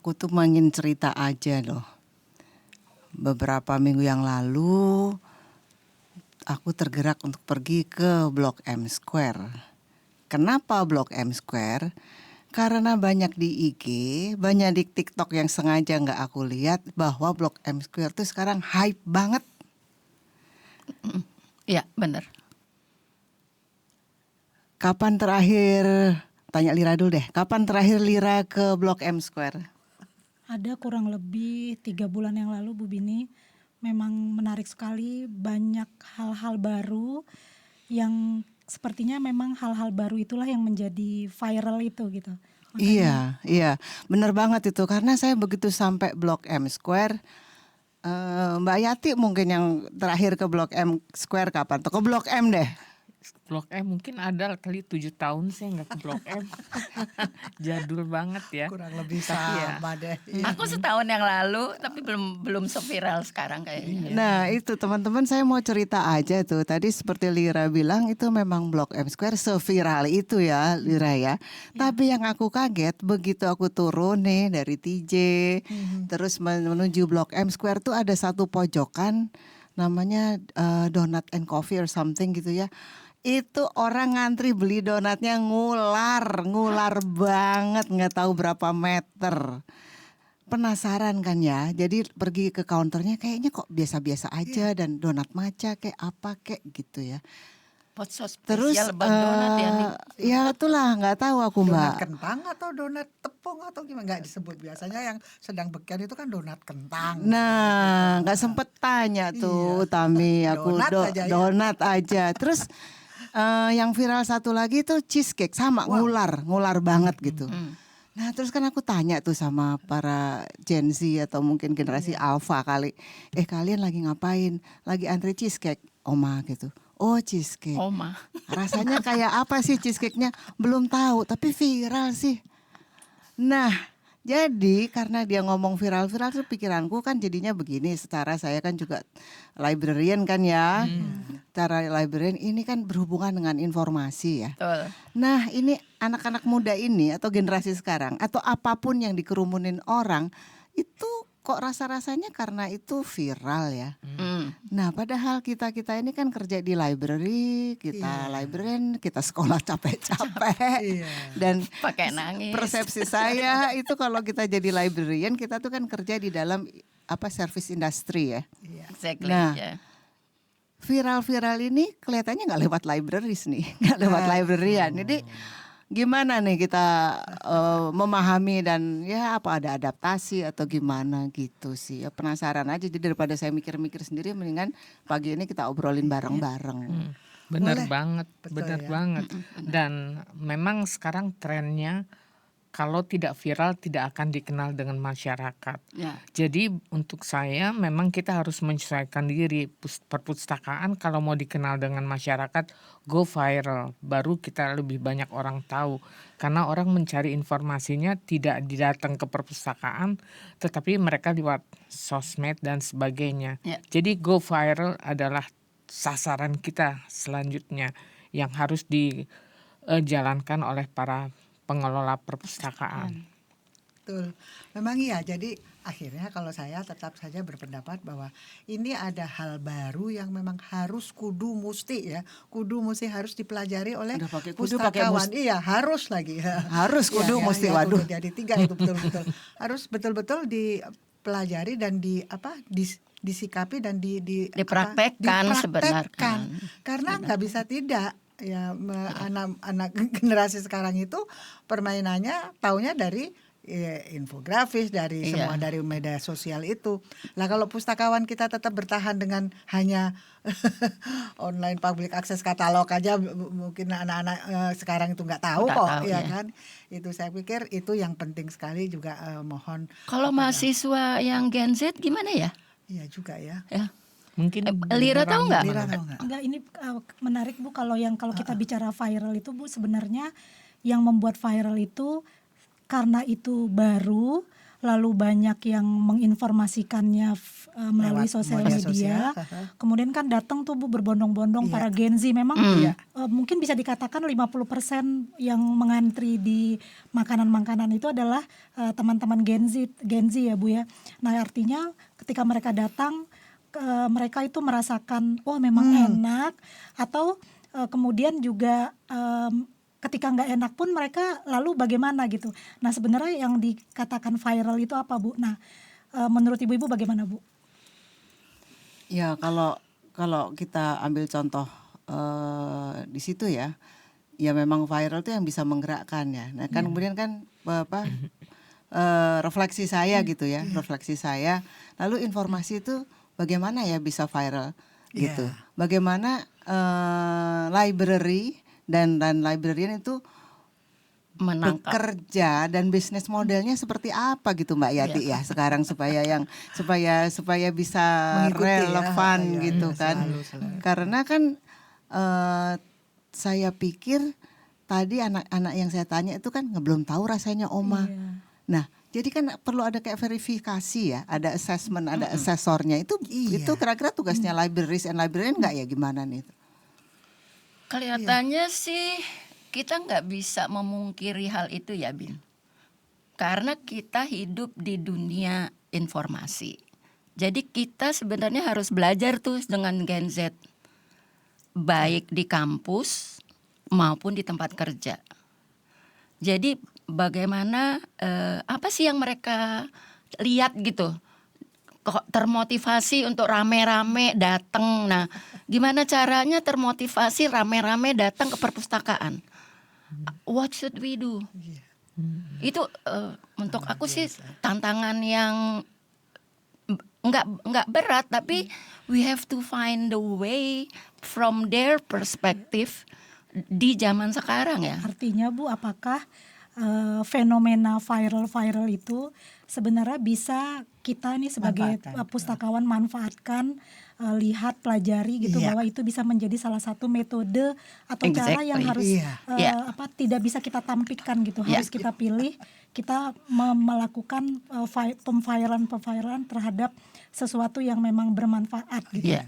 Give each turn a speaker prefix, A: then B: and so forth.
A: Aku tuh ingin cerita aja loh. Beberapa minggu yang lalu aku tergerak untuk pergi ke Blok M Square. Kenapa Blok M Square? Karena banyak di IG, banyak di TikTok yang sengaja nggak aku lihat bahwa Blok M Square tuh sekarang hype banget.
B: Ya benar.
A: Kapan terakhir, tanya Lira dulu deh, kapan terakhir Lira ke Blok M Square?
C: Ada kurang lebih 3 bulan yang lalu Bu Bini. Memang menarik sekali, banyak hal-hal baru yang sepertinya memang hal-hal baru itulah yang menjadi viral itu gitu. Makanya
A: Iya, bener banget itu. Karena saya begitu sampai Blok M Square, Mbak Yati mungkin yang terakhir ke Blok M Square kapan? Tuh ke Blok M deh.
D: Blok M mungkin ada kali 7 tahun saya nggak ke Blok M. Jadul banget ya.
E: Kurang lebih
D: Tapi ya,
E: sama deh.
B: Aku setahun yang lalu tapi belum seviral sekarang kayaknya.
A: Nah itu teman-teman, saya mau cerita aja tuh. Tadi seperti Lira bilang itu memang Blok M Square seviral itu ya Lira ya. Tapi yang aku kaget begitu aku turun nih dari TJ, terus menuju Blok M Square tuh ada satu pojokan namanya Donut and Coffee or something gitu ya. Itu orang ngantri beli donatnya ngular banget, nggak tahu berapa meter. Penasaran kan ya, jadi pergi ke counternya kayaknya kok biasa-biasa aja dan donat maca kayak apa kayak gitu ya.
B: Potsos
A: Terus
B: spesial bag donat ya nih.
A: ya itulah nggak tahu aku
E: Donat
A: Mbak.
E: kentang atau donat tepung atau gimana, nggak disebut. Biasanya yang sedang beken itu kan donat kentang.
A: Nah nggak sempet tanya tuh
E: Iya.
A: Tami, aku
E: Donat aja ya.
A: donat aja. Terus yang viral satu lagi tuh cheesecake sama ngular banget gitu. Nah terus kan aku tanya tuh sama para Gen Z atau mungkin generasi Alpha kali. Kalian lagi ngapain? Lagi antri cheesecake, Oma gitu. Oh cheesecake.
B: Oma.
A: Rasanya kayak apa sih cheesecake-nya? Belum tahu tapi viral sih. Nah jadi karena dia ngomong viral-viral tuh pikiranku kan jadinya begini. Secara saya kan juga librarian kan ya. Cara librarian ini kan berhubungan dengan informasi ya.
B: Betul.
A: Nah ini anak-anak muda ini atau generasi sekarang atau apapun yang dikerumunin orang itu kok rasa-rasanya karena itu viral ya. Nah padahal kita ini kan kerja di library, kita librarian, kita sekolah capek-capek.
E: Iya.
A: Dan
B: Pakai nangis.
A: persepsi saya itu kalau kita jadi librarian kita tuh kan kerja di dalam service industry ya.
B: Exactly.
A: Nah,
B: ya.
A: Viral-viral ini kelihatannya nggak lewat libraries nih, nggak lewat librarian. Jadi gimana nih kita memahami dan ya apa ada adaptasi atau gimana gitu sih. Ya, penasaran aja. Jadi daripada saya mikir-mikir sendiri, mendingan pagi ini kita obrolin bareng-bareng.
E: Boleh.
D: benar banget,
E: Betul
D: benar
E: ya.
D: banget. Dan memang sekarang trennya kalau tidak viral tidak akan dikenal dengan masyarakat.
B: Ya.
D: Jadi untuk saya memang kita harus menyesuaikan diri. Perpustakaan kalau mau dikenal dengan masyarakat go viral, baru kita lebih banyak orang tahu. Karena orang mencari informasinya tidak datang ke perpustakaan, tetapi mereka lewat sosmed dan sebagainya.
B: Ya.
D: Jadi go viral adalah sasaran kita selanjutnya yang harus dijalankan oleh para pengelola perpustakaan.
E: Betul. Memang iya. Jadi akhirnya kalau saya tetap saja berpendapat bahwa ini ada hal baru yang memang harus kudu musti harus dipelajari oleh
A: Udah pakai kudu, pakai
E: pustakawan. Iya, harus lagi.
A: Harus kudu, musti, waduh.
E: Kudu. Jadi 3 itu betul-betul. Harus betul-betul dipelajari dan disikapi dan
B: Dipraktekkan sebenarnya.
E: Karena nggak bisa tidak. Ya, anak-anak generasi sekarang itu permainannya taunya dari infografis, dari semua dari media sosial itu. Lah kalau pustakawan kita tetap bertahan dengan hanya online public access katalog aja, mungkin anak-anak sekarang itu nggak tahu kok, ya kan? Itu saya pikir itu yang penting sekali juga, mohon.
B: Kalau mahasiswa yang Gen Z gimana ya?
E: Iya juga ya.
B: Ya.
D: Mungkin
B: Lira tahu nggak?
E: Lira tahu nggak?
C: enggak, ini menarik Bu, kalau kita bicara viral itu Bu, sebenarnya yang membuat viral itu karena itu baru, lalu banyak yang menginformasikannya melalui
E: Lewat
C: sosial
E: media
C: media.
E: sosial.
C: Kemudian kan datang tuh Bu berbondong-bondong
E: Iya.
C: para Gen Z, memang
E: Iya.
C: mungkin bisa dikatakan 50% yang mengantri di makanan-makanan itu adalah teman-teman Gen Z ya Bu ya. Nah artinya ketika mereka datang, mereka itu merasakan wah memang enak, atau kemudian juga ketika nggak enak pun mereka lalu bagaimana gitu. Nah sebenarnya yang dikatakan viral itu apa Bu? Nah menurut ibu-ibu bagaimana Bu?
A: Ya kalau kita ambil contoh di situ ya, ya memang viral itu yang bisa menggerakkan ya. Nah kan kemudian kan refleksi saya gitu ya, refleksi saya. Lalu informasi itu bagaimana ya bisa viral gitu.
E: Iya.
A: Bagaimana library dan librarian itu
B: Menangkap.
A: bekerja dan bisnis modelnya seperti apa gitu Mbak Yati ya sekarang supaya bisa
E: Mengikuti ya.
A: relevan
E: Iya,
A: gitu
E: iya,
A: kan.
E: selalu.
A: Karena kan saya pikir tadi anak-anak yang saya tanya itu kan belum tahu rasanya oma.
C: Iya.
A: Nah, jadi kan perlu ada kayak verifikasi ya, ada assessment, ada asesornya. Itu kira-kira tugasnya libraries and librarian nggak ya gimana nih?
B: Kelihatannya sih kita nggak bisa memungkiri hal itu ya Bin. Karena kita hidup di dunia informasi. Jadi kita sebenarnya harus belajar tuh dengan Gen Z. Baik di kampus maupun di tempat kerja. Jadi bagaimana apa sih yang mereka lihat gitu? Kok termotivasi untuk rame-rame datang. Nah, gimana caranya termotivasi rame-rame datang ke perpustakaan? What should we do? Itu untuk aku sih tantangan yang nggak berat, tapi we have to find the way from their perspective di zaman sekarang ya.
C: Artinya Bu, apakah fenomena viral itu sebenarnya bisa kita nih sebagai
E: Manfaatkan.
C: pustakawan manfaatkan, lihat, pelajari gitu,
E: Iya.
C: bahwa itu bisa menjadi salah satu metode atau cara yang
B: Exactly.
C: harus
E: Iya.
C: tidak bisa kita tampikkan gitu,
B: Iya.
C: harus kita pilih, kita melakukan pemviralan terhadap sesuatu yang memang bermanfaat gitu.
B: Iya.